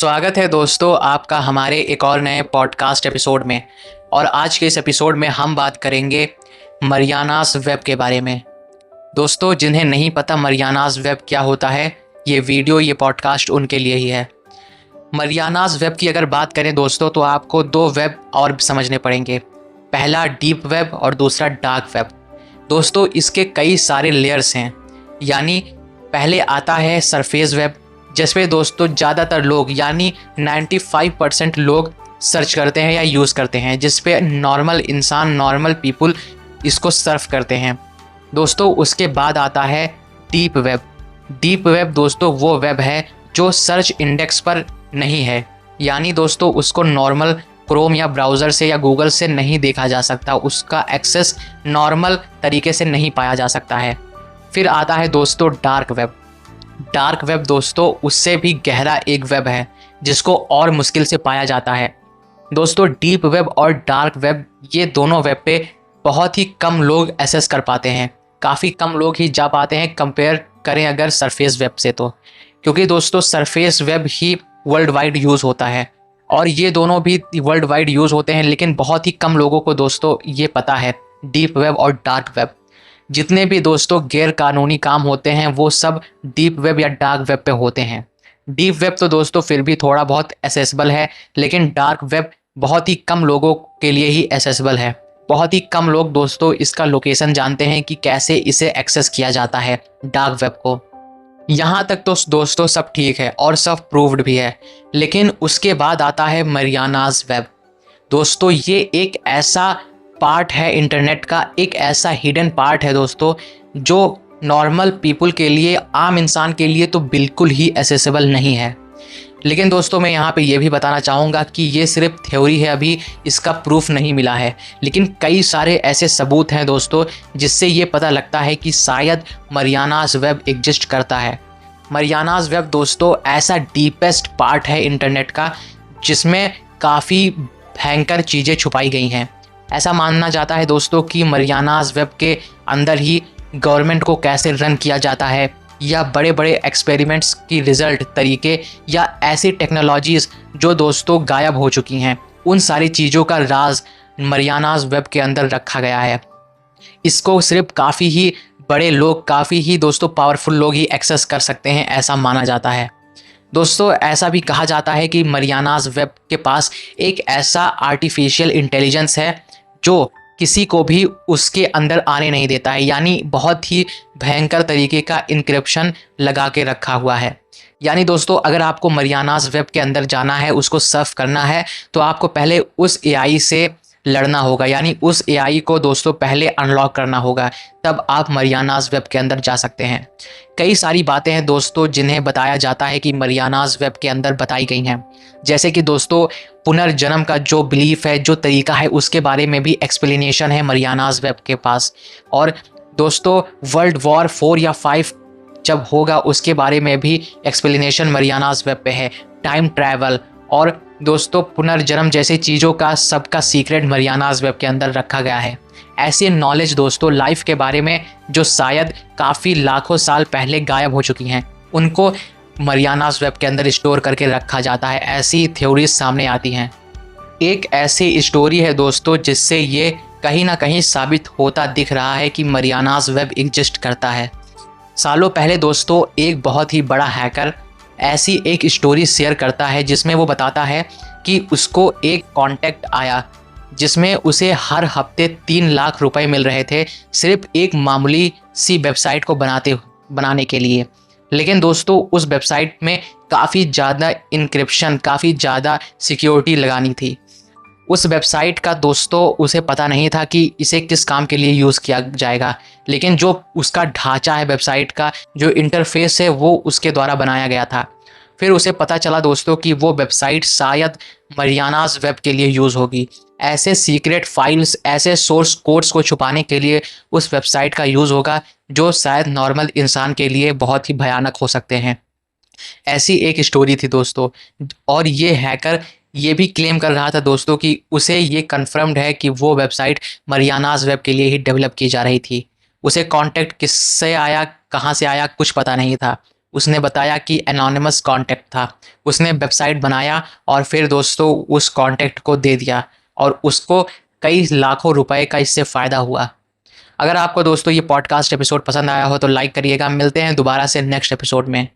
स्वागत है दोस्तों आपका हमारे एक और नए पॉडकास्ट एपिसोड में। और आज के इस एपिसोड में हम बात करेंगे मरियानास वेब के बारे में। दोस्तों, जिन्हें नहीं पता मरियानास वेब क्या होता है, ये पॉडकास्ट उनके लिए ही है। मरियानास वेब की अगर बात करें दोस्तों, तो आपको दो वेब और समझने पड़ेंगे। पहला डीप वेब और दूसरा डार्क वेब। दोस्तों, इसके कई सारे लेयर्स हैं। यानी पहले आता है सरफेस वेब, जिसपे दोस्तों ज़्यादातर लोग यानी 95% लोग सर्च करते हैं या यूज़ करते हैं, जिस पे नॉर्मल इंसान, नॉर्मल पीपल इसको सर्फ करते हैं। दोस्तों, उसके बाद आता है डीप वेब। डीप वेब दोस्तों वो वेब है जो सर्च इंडेक्स पर नहीं है, यानी दोस्तों उसको नॉर्मल क्रोम या ब्राउज़र से या गूगल से नहीं देखा जा सकता, उसका एक्सेस नॉर्मल तरीके से नहीं पाया जा सकता है। फिर आता है दोस्तों डार्क वेब। डार्क वेब दोस्तों उससे भी गहरा एक वेब है, जिसको और मुश्किल से पाया जाता है। दोस्तों, डीप वेब और डार्क वेब ये दोनों वेब पे बहुत ही कम लोग एक्सेस कर पाते हैं। काफ़ी कम लोग ही जा पाते हैं, कंपेयर करें अगर सरफेस वेब से तो। क्योंकि दोस्तों सरफेस वेब ही वर्ल्ड वाइड यूज़ होता है और ये दोनों भी वर्ल्ड वाइड यूज़ होते हैं, लेकिन बहुत ही कम लोगों को दोस्तों ये पता है डीप वेब और डार्क वेब। जितने भी दोस्तों गैर कानूनी काम होते हैं वो सब डीप वेब या डार्क वेब पे होते हैं। डीप वेब तो दोस्तों फिर भी थोड़ा बहुत एसेसिबल है, लेकिन डार्क वेब बहुत ही कम लोगों के लिए ही एसेसिबल है। बहुत ही कम लोग दोस्तों इसका लोकेशन जानते हैं कि कैसे इसे एक्सेस किया जाता है डार्क वेब को। यहाँ तक तो दोस्तों सब ठीक है और सब प्रूव्ड भी है, लेकिन उसके बाद आता है मरियानास वेब। दोस्तों, ये एक ऐसा पार्ट है इंटरनेट का, एक ऐसा हिडन पार्ट है दोस्तों, जो नॉर्मल पीपल के लिए, आम इंसान के लिए तो बिल्कुल ही एसेसिबल नहीं है। लेकिन दोस्तों मैं यहाँ पे ये भी बताना चाहूँगा कि ये सिर्फ थ्योरी है, अभी इसका प्रूफ नहीं मिला है, लेकिन कई सारे ऐसे सबूत हैं दोस्तों जिससे ये पता लगता है कि शायद मरियानास वेब एग्जिस्ट करता है। मरियानास वेब दोस्तों ऐसा डीपेस्ट पार्ट है इंटरनेट का, जिसमें काफ़ी भयंकर चीज़ें छुपाई गई हैं। ऐसा मानना जाता है दोस्तों कि मरियानास वेब के अंदर ही गवर्नमेंट को कैसे रन किया जाता है, या बड़े बड़े एक्सपेरिमेंट्स की रिजल्ट तरीके, या ऐसी टेक्नोलॉजीज़ जो दोस्तों गायब हो चुकी हैं, उन सारी चीज़ों का राज मरियानास वेब के अंदर रखा गया है। इसको सिर्फ काफ़ी ही बड़े लोग, काफ़ी ही दोस्तों पावरफुल लोग ही एक्सेस कर सकते हैं, ऐसा माना जाता है। दोस्तों, ऐसा भी कहा जाता है कि मरियानास वेब के पास एक ऐसा आर्टिफिशियल इंटेलिजेंस है जो किसी को भी उसके अंदर आने नहीं देता है, यानी बहुत ही भयंकर तरीके का इंक्रिप्शन लगा के रखा हुआ है। यानी दोस्तों अगर आपको मरियानास वेब के अंदर जाना है, उसको सर्फ करना है, तो आपको पहले उस एआई से लड़ना होगा, यानी उस एआई को दोस्तों पहले अनलॉक करना होगा, तब आप मरियानास वेब के अंदर जा सकते हैं। कई सारी बातें हैं दोस्तों जिन्हें बताया जाता है कि मरियानास वेब के अंदर बताई गई हैं, जैसे कि दोस्तों पुनर्जन्म का जो बिलीफ है, जो तरीका है, उसके बारे में भी एक्सप्लेनेशन है मरियानास वेब के पास। और दोस्तों वर्ल्ड वॉर 4 या 5 जब होगा उसके बारे में भी एक्सप्लेनेशन मरियानास वेब पे है। टाइम ट्रैवल और दोस्तों पुनर्जन्म जैसी चीज़ों का सबका सीक्रेट मरियानास वेब के अंदर रखा गया है। ऐसी नॉलेज दोस्तों लाइफ के बारे में जो शायद काफ़ी लाखों साल पहले गायब हो चुकी हैं, उनको मरियानास वेब के अंदर स्टोर करके रखा जाता है। ऐसी थ्योरीज सामने आती हैं। एक ऐसी स्टोरी है दोस्तों जिससे ये कहीं ना कहीं साबित होता दिख रहा है कि मरियानास वेब एग्जिस्ट करता है। सालों पहले दोस्तों एक बहुत ही बड़ा हैकर ऐसी एक स्टोरी शेयर करता है, जिसमें वो बताता है कि उसको एक कॉन्टैक्ट आया जिसमें उसे हर हफ्ते 3 लाख रुपए मिल रहे थे, सिर्फ एक मामूली सी वेबसाइट को बनाने के लिए। लेकिन दोस्तों उस वेबसाइट में काफ़ी ज़्यादा इंक्रिप्शन, काफ़ी ज़्यादा सिक्योरिटी लगानी थी। उस वेबसाइट का दोस्तों उसे पता नहीं था कि इसे किस काम के लिए यूज़ किया जाएगा, लेकिन जो उसका ढांचा है, वेबसाइट का जो इंटरफेस है, वो उसके द्वारा बनाया गया था। फिर उसे पता चला दोस्तों कि वो वेबसाइट शायद मरियानास वेब के लिए यूज़ होगी। ऐसे सीक्रेट फाइल्स, ऐसे सोर्स कोड्स को छुपाने के लिए उस वेबसाइट का यूज़ होगा, जो शायद नॉर्मल इंसान के लिए बहुत ही भयानक हो सकते हैं। ऐसी एक स्टोरी थी दोस्तों। और ये हैकर ये भी क्लेम कर रहा था दोस्तों कि उसे ये कन्फर्म्ड है कि वो वेबसाइट मरियानास वेब के लिए ही डेवलप की जा रही थी। उसे कॉन्टैक्ट किससे आया, कहाँ से आया, कुछ पता नहीं था। उसने बताया कि एनोनिमस कॉन्टैक्ट था। उसने वेबसाइट बनाया और फिर दोस्तों उस कॉन्टैक्ट को दे दिया और उसको कई लाखों रुपए का इससे फ़ायदा हुआ। अगर आपको दोस्तों ये पॉडकास्ट एपिसोड पसंद आया हो तो लाइक करिएगा। मिलते हैं दोबारा से नेक्स्ट एपिसोड में।